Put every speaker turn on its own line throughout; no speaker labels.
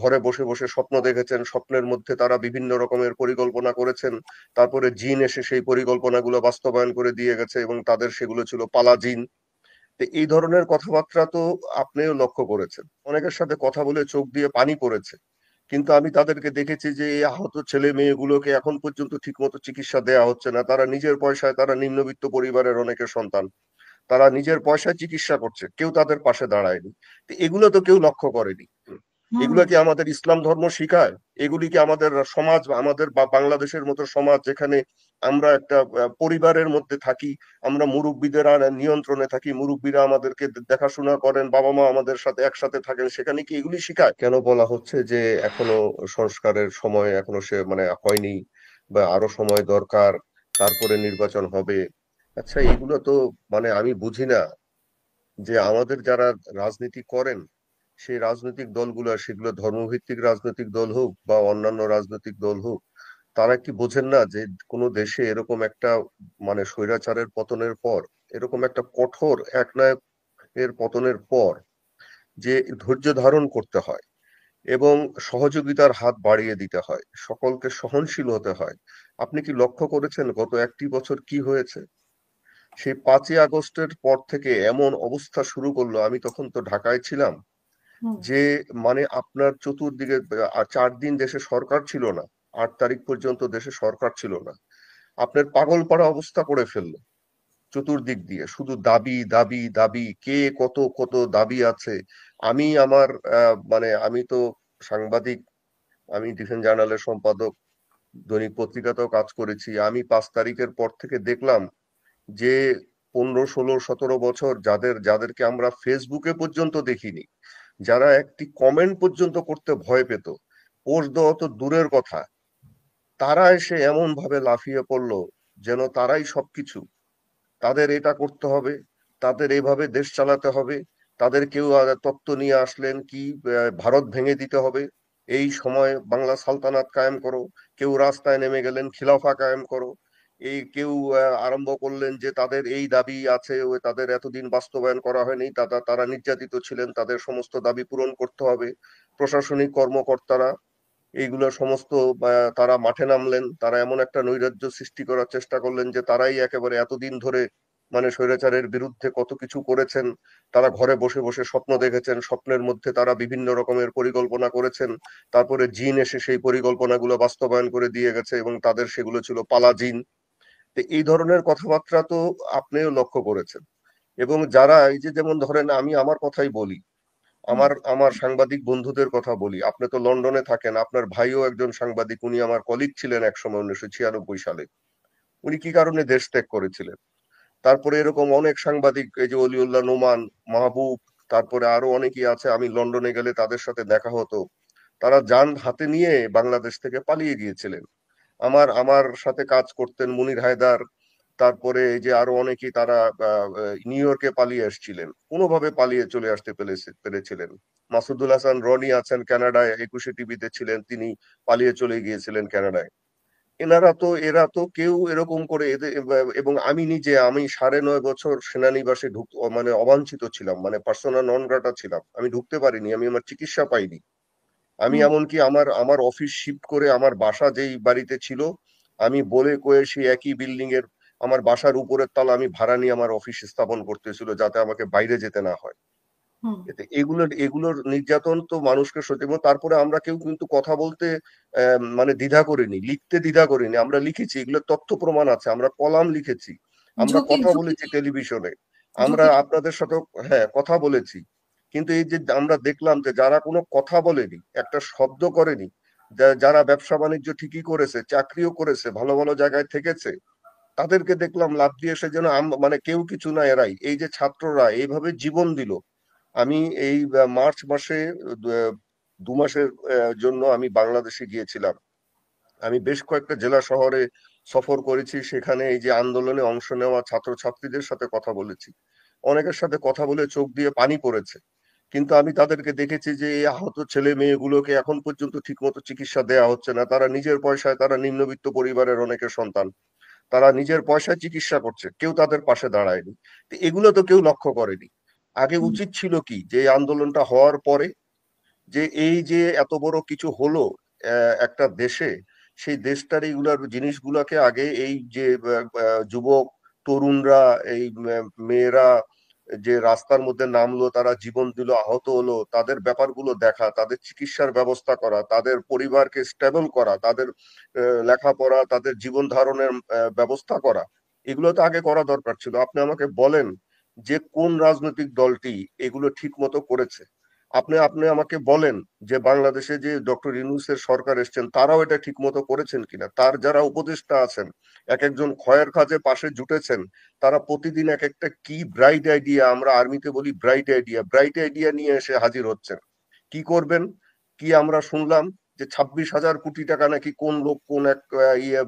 ঘরে বসে বসে স্বপ্ন দেখেছেন, স্বপ্নের মধ্যে তারা বিভিন্ন রকমের পরিকল্পনা করেছেন, তারপরে জিন এসে সেই পরিকল্পনাগুলো বাস্তবায়ন করে দিয়ে গেছে এবং তাদের সেগুলো ছিল পালা জিন। তো এই ধরনের কথাবার্তা তো আপনিও লক্ষ্য করেছেন, অনেকের সাথে কথা বলে চোখ দিয়ে পানি পড়েছে। কিন্তু আমি তাদেরকে দেখেছি যে এই আহত ছেলে মেয়েগুলোকে এখন পর্যন্ত ঠিকমতো চিকিৎসা দেওয়া হচ্ছে না। তারা নিজের পয়সায়, তারা নিম্নবিত্ত পরিবারের অনেকের সন্তান, তারা নিজের পয়সায় চিকিৎসা করছে, কেউ তাদের পাশে দাঁড়ায়নি। তো এগুলো তো কেউ লক্ষ্য করেনি।
হুম।
এগুলো কি আমাদের ইসলাম ধর্ম শিখায়? এগুলি কি আমাদের সমাজ, আমাদের বাংলাদেশের মতো সমাজ যেখানে আমরা একটা পরিবারের মধ্যে থাকি, আমরা মুরব্বীদের নিয়ন্ত্রণে থাকি, মুরব্বীরা আমাদেরকে দেখাশোনা করেন, বাবা মা আমাদের সাথে একসাথে থাকেন, সেখানে কি এগুলি শিখায়? কেন বলা হচ্ছে যে এখনো সংস্কারের সময় এখনো সে হয়নি, বা আরো সময় দরকার, তারপরে নির্বাচন হবে? আচ্ছা, এগুলো তো আমি বুঝি না যে আমাদের যারা রাজনীতি করেন, সেই রাজনৈতিক দলগুলো, সেগুলো ধর্মভিত্তিক রাজনৈতিক দল হোক বা অন্যান্য রাজনৈতিক দল হোক, তারা কি বোঝেন না যে কোনো দেশে এরকম একটা স্বৈরাচারের পতনের পর, এরকম একটা কঠোর একনায়কের পতনের পর যে ধৈর্য ধারণ করতে হয় এবং সহযোগিতার হাত বাড়িয়ে দিতে হয়, সকলকে সহনশীল হতে হয়। আপনি কি লক্ষ্য করেছেন গত একটি বছর কি হয়েছে? সেই 5ই আগস্টের পর থেকে এমন অবস্থা শুরু করলো, আমি তখন তো ঢাকায় ছিলাম,
হুম।
যে আপনার চতুর্দিকে 4 দিন দেশে সরকার ছিল না। 8 তারিখ পর্যন্ত দেশে সরকার ছিল না। আপনার পাগল পাড়া অবস্থা করে ফেললো। চতুর্দিক দিয়ে শুধু দাবি দাবি দাবি, কে কত কত দাবি আছে। আমি আমার আমি তো সাংবাদিক, আমি ডিফেন্স জার্নালের সম্পাদক, দৈনিক পত্রিকাতেও কাজ করেছি। আমি 5 তারিখের পর থেকে দেখলাম যে 15, 16, 17 বছর যাদেরকে আমরা ফেসবুকে পর্যন্ত দেখিনি, যারা একটি কমেন্ট পর্যন্ত করতে ভয় পেত, পোস্ট দেওয়া তো দূরের কথা, তারা এসে এমন ভাবে লাফিয়ে পড়লো যেন তারাই সবকিছু। তাদের এটা করতে হবে, তাদের এইভাবে দেশ চালাতে হবে। তাদের কেউ তত্ত্ব নিয়ে আসলেন কি, ভারত ভেঙে দিতে হবে, এই সময় বাংলা সালতানাত কায়েম করো। কেউ রাস্তায় নেমে গেলেন খিলাফা কায়েম করো। এই কেউ আরম্ভ করলেন যে তাদের এই দাবি আছে, ওই তাদের এতদিন বাস্তবায়ন করা হয়নি, তারা নির্যাতিত ছিলেন, তাদের সমস্ত দাবি পূরণ করতে হবে। প্রশাসনিক কর্মকর্তারা এইগুলো সমস্ত তারা মাঠে নামলেন, তারা এমন একটা নৈরাজ্য সৃষ্টি করার চেষ্টা করলেন যে তারাই একেবারে এতদিন ধরে স্বৈরাচারের বিরুদ্ধে কত কিছু করেছেন। তারা ঘরে বসে বসে স্বপ্ন দেখেছেন, স্বপ্নের মধ্যে তারা বিভিন্ন রকমের পরিকল্পনা করেছেন, তারপরে জিন এসে সেই পরিকল্পনাগুলো বাস্তবায়ন করে দিয়ে গেছে এবং তাদের সেগুলো ছিল পালা জিন। তো এই ধরনের কথাবার্তা তো আপনিও লক্ষ্য করেছেন। এবং যারা এই যে, যেমন ধরেন, আমি আমার কথাই বলি,
হুম।
আমার আমার সাংবাদিক বন্ধুদের কথা বলি। আপনি তো লন্ডনে থাকেন, আপনার ভাইও একজন সাংবাদিক, উনি আমার কলিগ ছিলেন একসময় 1996 সালে। উনি কি কারণে দেশ ত্যাগ করেছিলেন? তারপরে এরকম অনেক সাংবাদিক, এই যে অলিউল্লাহ নোমান, মাহবুব, তারপরে আরো অনেকেই আছে, আমি লন্ডনে গেলে তাদের সাথে দেখা হতো। তারা যান হাতে নিয়ে বাংলাদেশ থেকে পালিয়ে গিয়েছিলেন। আমার আমার সাথে কাজ করতেন মুনির হায়দার, তারপরে এই যে আরো অনেকেই, তারা নিউ ইয়র্কে পালিয়ে এসেছিলেন, কোনোভাবে পালিয়ে চলে আসতে পেরেছিলেন। মাসুদুল হাসান রনি আছেন কানাডায়, 21 টিভিতে ছিলেন, তিনি পালিয়ে চলে গিয়েছিলেন কানাডায়। এরা তো কেউ এরকম করে এদের, এবং আমি নিজে, আমি 9.5 বছর সেনানিবাসে অবাঞ্ছিত ছিলাম, পার্সোনা নন গ্রাটা ছিলাম, আমি ঢুকতে পারিনি, আমি আমার চিকিৎসা পাইনি। আমি
হুম।
এমনকি আমার আমার অফিস শিফট করে, আমার বাসা যেই বাড়িতে ছিল, আমি বলে কয়ে সেই একই বিল্ডিং এর আমার বাসার উপরের তলা আমি ভাড়া নিয়ে আমার অফিস স্থাপন করতেছিল, যাতে আমাকে বাইরে যেতে না হয়।
হুম।
এতে এগুলোর নির্যাতন তো মানুষকে সত্যি। এবং তারপরে আমরা কেউ কিন্তু কথা বলতে দ্বিধা করিনি, লিখতে দ্বিধা করিনি, আমরা লিখেছি, এগুলো তথ্য প্রমাণ আছে, আমরা কলাম লিখেছি, আমরা
ঝুঁকি
কথা
ঝুঁকি
বলেছি টেলিভিশনে, আমরা
ঝুঁকি।
আপনাদের সাথে, হ্যাঁ, কথা বলেছি। কিন্তু এই যে আমরা দেখলাম যে যারা কোনো কথা বলেনি, একটা শব্দ করেনি, যারা ব্যবসা বাণিজ্য ঠিকই করেছে, চাকরিও করেছে, ভালো ভালো জায়গায় থেকেছে, তাদেরকে দেখলাম লাফ দিয়ে এসে যেন কেউ কিছু না, এরাই, এই যে ছাত্ররা এইভাবে জীবন দিল। আমি এই মার্চ মাসে, আহ, 2 মাসের জন্য আমি বাংলাদেশে গিয়েছিলাম। আমি বেশ কয়েকটা জেলা শহরে সফর করেছি, সেখানে এই যে আন্দোলনে অংশ নেওয়া ছাত্রছাত্রীদের সাথে কথা বলেছি। অনেকের সাথে কথা বলে চোখ দিয়ে পানি পড়েছে। কিন্তু আমি তাদেরকে দেখেছি যে এই আহত ছেলে মেয়েগুলোকে এখন পর্যন্ত ঠিকমতো চিকিৎসা দেওয়া হচ্ছে না। তারা নিজের পয়সায়, তারা নিম্নবিত্ত পরিবারের অনেকের সন্তান, তারা নিজের পয়সায় চিকিৎসা করছে, কেউ তাদের পাশে দাঁড়ায়নি। তো এগুলো তো কেউ লক্ষ্য করেনি। আগে
হুম।
উচিত ছিল কি, যে এই আন্দোলনটা হওয়ার পরে যে এই যে এত বড় কিছু হলো একটা দেশে, সেই দেশটার এইগুলার জিনিসগুলাকে আগে এই যে যুবক তরুণরা, এই মেয়েরা যে রাস্তার মধ্যে নামলো, তারা জীবন দিল, আহত হলো, তাদের ব্যাপারগুলো দেখা, তাদের চিকিৎসার ব্যবস্থা করা, তাদের পরিবারকে স্টেবল করা, তাদের লেখাপড়া, তাদের জীবন ধারণের ব্যবস্থা করা, এগুলো তো আগে করা দরকার ছিল। আপনি আমাকে বলেন যে কোন রাজনৈতিক দলটি এগুলো ঠিক মতো করেছে? আপনি আপনি আমাকে বলেন যে বাংলাদেশে যে ডক্টর ইউনূসের সরকার এসছেন তারাও এটা ঠিক মতো করেছেন কিনা। তার যারা উপদেষ্টা আছেন, এক একজন খয়ের কাজে পাশে জুটেছেন, তারা প্রতিদিন এক একটা কি ব্রাইট আইডিয়া, আমরা আর্মিতে বলি ব্রাইট আইডিয়া নিয়ে এসে হাজির হচ্ছেন। কি করবেন? কি আমরা শুনলাম যে 26,000 কোটি টাকা নাকি কোন লোক কোন এক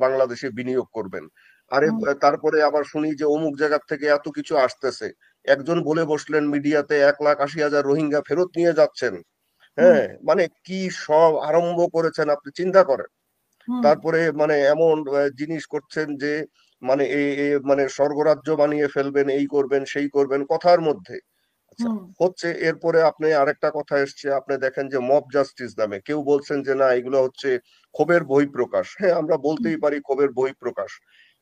বাংলাদেশে বিনিয়োগ করবেন। আরে
হুম
তারপরে আবার শুনি যে অমুক জায়গা থেকে এত কিছু আসতেছে। একজন বলে বসলেন মিডিয়াতে 1,80,000 রোহিঙ্গা ফেরত নিয়ে যাচ্ছেন।
হুম
হ্যাঁ, মানে কি সব আরম্ভ করেছেন আপনি চিন্তা করেন।
হুম
তারপরে মানে এমন জিনিস করছেন যে মানে মানে স্বর্গরাজ্য বানিয়ে ফেলবেন, এই করবেন সেই করবেন কথার মধ্যে। আচ্ছা,
হুম
হচ্ছে এরপরে আপনি আরেকটা কথা এসছে, আপনি দেখেন যে মব জাস্টিস নামে কেউ বলছেন যে না এগুলো হচ্ছে ক্ষোভের বহিঃপ্রকাশ। হ্যাঁ, আমরা
হুম
বলতেই পারি ক্ষোভের বহিঃপ্রকাশ,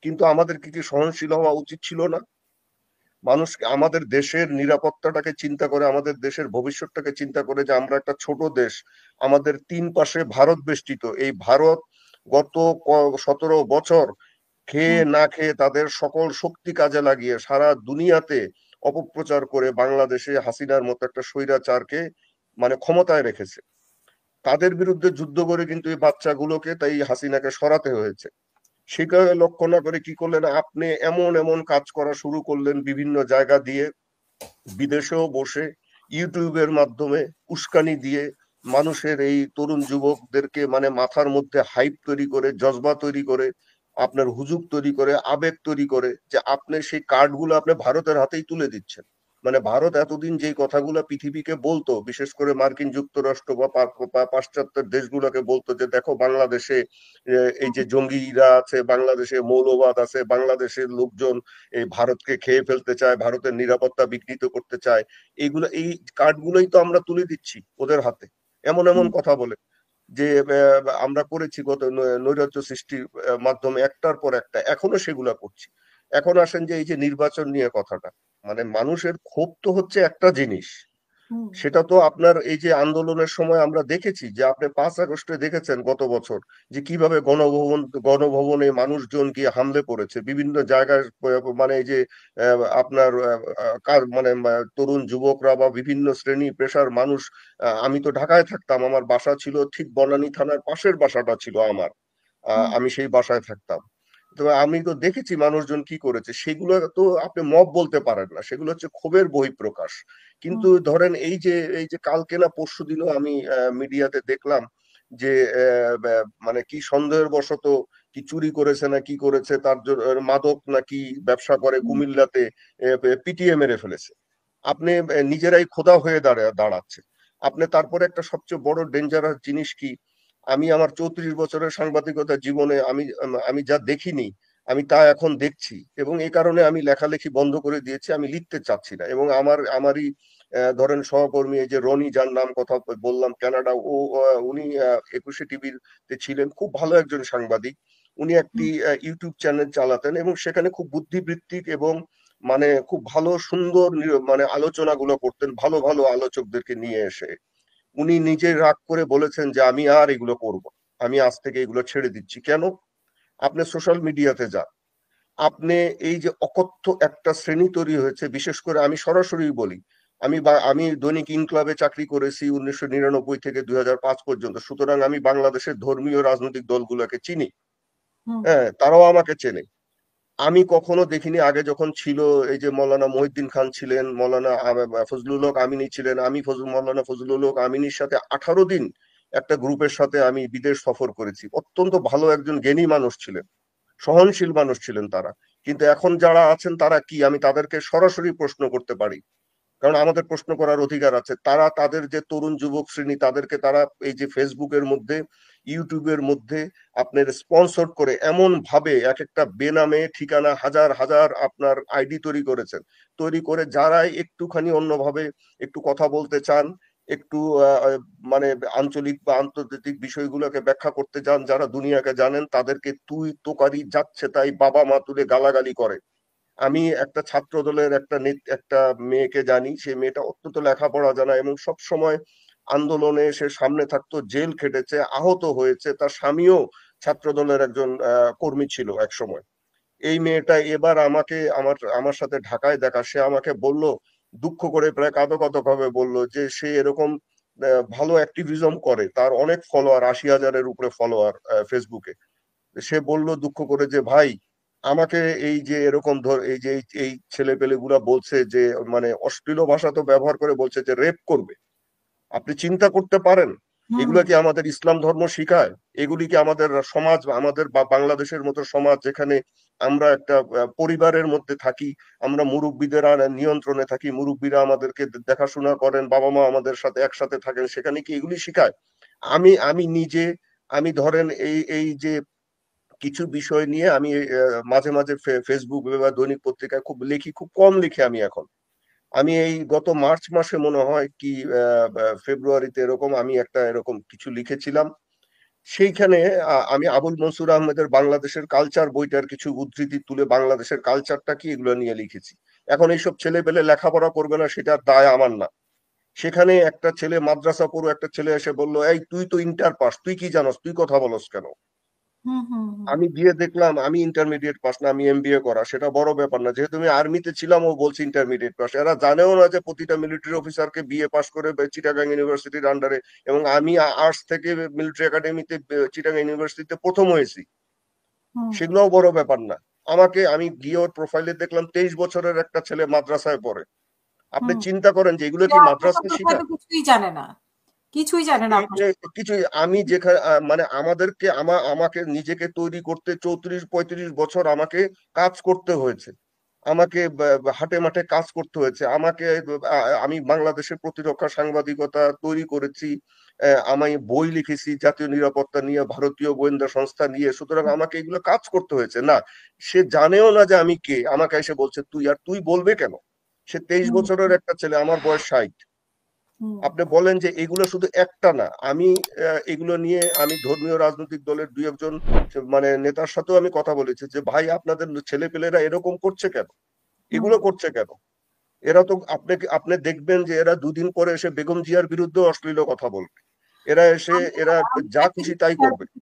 কিন্তু আমাদের কি সহনশীল হওয়া উচিত ছিল না? মানুষ আমাদের দেশের নিরাপত্তাটাকে চিন্তা করে, আমাদের দেশের ভবিষ্যৎটাকে চিন্তা করে, যে আমরা একটা ছোট দেশ, আমাদের তিন পাশে ভারত বেষ্টিত। এই ভারত গত 17 বছর খেয়ে
হুম
না খেয়ে তাদের সকল শক্তি কাজে লাগিয়ে সারা দুনিয়াতে অপপ্রচার করে বাংলাদেশে হাসিনার মতো একটা স্বৈরাচারকে মানে ক্ষমতায় রেখেছে। তাদের বিরুদ্ধে যুদ্ধ করে কিন্তু এই বাচ্চাগুলোকে, তাই হাসিনাকে সরাতে হয়েছে। সেটাকে লক্ষ্য না করে কি করলেন আপনি? এমন এমন কাজ করা শুরু করলেন বিভিন্ন জায়গা দিয়ে, বিদেশেও বসে ইউটিউবের মাধ্যমে উস্কানি দিয়ে মানুষের এই তরুণ যুবকদেরকে মানে মাথার মধ্যে হাইপ তৈরি করে, জজবা তৈরি করে, আপনার হুজুগ তৈরি করে, আবেগ তৈরি করে, যে আপনি সেই কার্ডগুলো আপনি ভারতের হাতেই তুলে দিচ্ছেন। মানে ভারত এতদিন যেই কথাগুলো পৃথিবীকে বলতো, বিশেষ করে মার্কিন যুক্তরাষ্ট্র বা পাশ্চাত্যের দেশগুলোকে বলতো যে দেখো বাংলাদেশে এই যে জঙ্গিরা আছে, বাংলাদেশে মৌলবাদ আছে, বাংলাদেশের লোকজন এই ভারতকে খেয়ে ফেলতে চায়, ভারতের নিরাপত্তা বিঘ্নিত করতে চায়, এইগুলো এই কার্ডগুলোই তো আমরা তুলে দিচ্ছি ওদের হাতে। এমন এমন
হুম
কথা বলে যে আমরা করেছি গত নৈরাজ্য সৃষ্টির মাধ্যমে একটার পর একটা, এখনো সেগুলা করছি। এখন আসেন যে এই যে নির্বাচন নিয়ে কথাটা, মানে মানুষের ক্ষোভ তো হচ্ছে একটা জিনিস,
হুম
সেটা তো আপনার এই যে আন্দোলনের সময় আমরা দেখেছি, যে আপনি 5 আগস্টে দেখেছেন গত বছর যে কিভাবে গণভবনে মানুষজন গিয়ে হামলে পড়েছে বিভিন্ন জায়গায়। মানে এই যে আপনার মানে তরুণ যুবকরা বা বিভিন্ন শ্রেণী পেশার মানুষ, আমি তো ঢাকায় থাকতাম, আমার বাসা ছিল ঠিক বনানী থানার পাশের বাসাটা ছিল আমার,
হুম
আমি সেই বাসায় থাকতাম। তো আমি তো দেখেছি মানুষজন কি করেছে, সেগুলো তো আপনি মব বলতে পারেন না, সেগুলো হচ্ছে ক্ষোভের বহিঃপ্রকাশ।
হুম
কিন্তু ধরেন এই যে কালকে না পরশুদিনও আমি মিডিয়াতে দেখলাম যে মানে কি সন্দেহের বশত কি চুরি করেছে না কি করেছে, তার জন্য মাদক নাকি ব্যবসা করে
হুম
কুমিল্লাতে, পিটিয়ে মেরে ফেলেছে। আপনি নিজেরাই খোদা হয়ে দাঁড়াচ্ছে আপনি। তারপরে একটা সবচেয়ে বড় ডেঞ্জারাস জিনিস কি, আমি আমার 34 বছরের সাংবাদিকতা জীবনে আমি আমি যা দেখিনি, আমি তা এখন দেখছি, এবং এই কারণে আমি লেখালেখি বন্ধ করে দিয়েছি, আমি লিখতে চাচ্ছি না। এবং আমারই ধরেন সহকর্মী এই যে রনি, যার নাম কথা বললাম, কানাডা, উনি 21শে টিভিতে ছিলেন, খুব ভালো একজন সাংবাদিক। উনি একটি
হুম
ইউটিউব চ্যানেল চালাতেন এবং সেখানে খুব বুদ্ধিবৃত্তিক এবং মানে খুব ভালো সুন্দর মানে আলোচনাগুলো করতেন, ভালো ভালো আলোচকদেরকে নিয়ে এসে। উনি নিজে রাগ করে বলেছেন যে আমি আর এগুলো করব না। আমি আজ থেকে এগুলো ছেড়ে দিচ্ছি। কেন? আপনি সোশ্যাল মিডিয়াতে যান, আপনি এই যে অকথ্য একটা শ্রেণী তৈরি হয়েছে, বিশেষ করে আমি সরাসরি বলি, আমি দৈনিক ইনক্লাবে চাকরি করেছি 1999 থেকে 2005 পর্যন্ত, সুতরাং আমি বাংলাদেশের ধর্মীয় রাজনৈতিক দলগুলোকে চিনি।
হুম
হ্যাঁ, তারাও আমাকে চেনে। আমি কখনো দেখিনি আগে যখন ছিল এই যে মৌলানা মহিউদ্দিন খান ছিলেন, মৌলানা ফজলুল হক আমিনী ছিলেন, আমি মৌলানা ফজলুল হক আমিনীর সাথে 18 দিন একটা গ্রুপের সাথে আমি বিদেশ সফর করেছি। অত্যন্ত ভালো একজন জ্ঞানী মানুষ ছিলেন, সহনশীল মানুষ ছিলেন তারা। কিন্তু এখন যারা আছেন তারা কি, আমি তাদেরকে সরাসরি প্রশ্ন করতে পারি, কারণ আমাদের প্রশ্ন করার অধিকার আছে। তারা তাদের যে তরুণ যুবক শ্রেণী, তাদেরকে তারা এই যে ফেসবুকের মধ্যে, ইউটিউবের মধ্যে আপনার স্পন্সর করে এমন ভাবে এক একটা বেনামে ঠিকানা হাজার হাজার আপনার আইডি তৈরি করেছেন, তৈরি করে যারাই একটুখানি অন্যভাবে একটু কথা বলতে চান, একটু মানে আঞ্চলিক বা আন্তর্জাতিক বিষয়গুলোকে ব্যাখ্যা করতে যান, যারা দুনিয়াকে জানেন, তাদেরকে তুই তোকারি যাচ্ছে তাই বাবা মা তুলে গালাগালি করে। আমি একটা ছাত্র দলের একটা মেয়েকে জানি, সেই মেয়েটা অত্যন্ত লেখাপড়া জানা এবং সব সময় আন্দোলনে সে সামনে থাকতো, জেল খেটেছে, আহত হয়েছে, তার স্বামীও ছাত্র দলের একজন কর্মী ছিল এক সময়। এই মেয়েটা এবার আমাকে আমার আমার সাথে ঢাকায় দেখা, সে আমাকে বলল, দুঃখ করে প্রায় কাঁদো কাঁদো ভাবে বলল যে সে এরকম ভালো অ্যাক্টিভিজম করে, তার অনেক ফলোয়ার, 80,000-এর উপরে ফলোয়ার ফেসবুকে। সে বলল দুঃখ করে যে ভাই, আমাকে এই যে এরকম এই যে এই ছেলে গুলা বলছে যে মানে অশ্লীল ভাষা তো ব্যবহার করে বলছে যে রেপ করবে। আপনি চিন্তা করতে পারেন
হুম
এগুলা কি আমাদের ইসলাম ধর্ম শিখায়? এগুলি কি আমাদের সমাজ, আমাদের বাংলাদেশের মতো সমাজ যেখানে আমরা একটা পরিবারের মধ্যে থাকি, আমরা মুরব্বীদের নিয়ন্ত্রণে থাকি, মুরব্বীরা আমাদেরকে দেখাশোনা করেন, বাবা মা আমাদের সাথে একসাথে থাকেন, সেখানে কি এগুলি শিখায়? আমি আমি নিজে, আমি ধরেন এই এই যে কিছু বিষয় নিয়ে আমি মাঝে মাঝে ফেসবুক বা দৈনিক পত্রিকায় খুব লিখি, খুব কম লিখি আমি এখন। আমি এই গত মার্চ মাসে মনে হয় কি ফেব্রুয়ারিতে এরকম আমি একটা এরকম কিছু লিখেছিলাম। সেইখানে আমি আবুল মনসুর আহমেদের বাংলাদেশের কালচার বইটার কিছু উদ্ধৃতি তুলে বাংলাদেশের কালচারটা কি এগুলো নিয়ে লিখেছি। এখন এইসব ছেলে পেলে লেখাপড়া করবে না সেটার দায় আমার না। সেখানে একটা ছেলে মাদ্রাসা পড়ো, একটা ছেলে এসে বললো, এই তুই তো ইন্টার পাস, তুই কি জানোস, তুই কথা বলস কেন?
হুম হুম হুম
আমি দিয়ে দেখলাম আমি ইন্টারমিডিয়েট পাস না, আমি এমবিএ করা, সেটা বড় ব্যাপার না, যেহেতু আমি আর্মিতে ছিলাম ও বলছি ইন্টারমিডিয়েট পাস। এরা জানেও না যে প্রতিটা মিলিটারি অফিসারকে বিএ পাস করে চিটাগাং ইউনিভার্সিটির আন্ডারে, এবং আমি আর্টস থেকে মিলিটারি একাডেমিতে চিটাগাং ইউনিভার্সিটিতে প্রথম হয়েছি,
হুম
সেগুলোও বড় ব্যাপার না। আমি গিয়ে ওর প্রোফাইলে দেখলাম 23 বছরের একটা ছেলে মাদ্রাসায় পড়ে। আপনি
হুম
চিন্তা করেন যে এগুলো
সে
কি
আপনার
মাদ্রাসায়
সম্পর্কে হয়তো
শিখায়?
কিছুই জানে না, কিছুই জানে না
এই
আপনার
যে
সম্পর্কে।
কিছু, আমি যেখানে মানে আমাদেরকে আমাকে নিজেকে তৈরি করতে 34-35 বছর আমাকে কাজ করতে হয়েছে, আমাকে হাটে মাঠে কাজ করতে হয়েছে, আমাকে আমি বাংলাদেশের প্রতিরক্ষা সাংবাদিকতা তৈরি করেছি, আমি বই লিখেছি জাতীয় নিরাপত্তা নিয়ে, ভারতীয় গোয়েন্দা সংস্থা নিয়ে, সুতরাং আমাকে এগুলো কাজ করতে হয়েছে না। সে জানেও না যে আমি কে, আমাকে এসে বলছে তুই, আর তুই বলবে কেন? সে 23 বছরের
হুম
একটা ছেলে, আমার বয়স 60।
হুম
আপনি বলেন যে এগুলো শুধু একটা না, আমি এগুলো নিয়ে আমি ধর্মীয় রাজনৈতিক দলের দুই একজন মানে নেতার সাথেও আমি কথা বলেছি যে ভাই আপনাদের ছেলে পেলেরা এরকম করছে কেন,
হুম
এগুলো করছে কেন? এরা তো আপনি দেখবেন যে এরা দুদিন পরে এসে বেগম জিয়ার বিরুদ্ধে অশ্লীল কথা বলবে, এরা এসে
আমি
এরা
আমি
যা
একটা
খুশি
জিনিস
তাই
শেয়ার
করবে।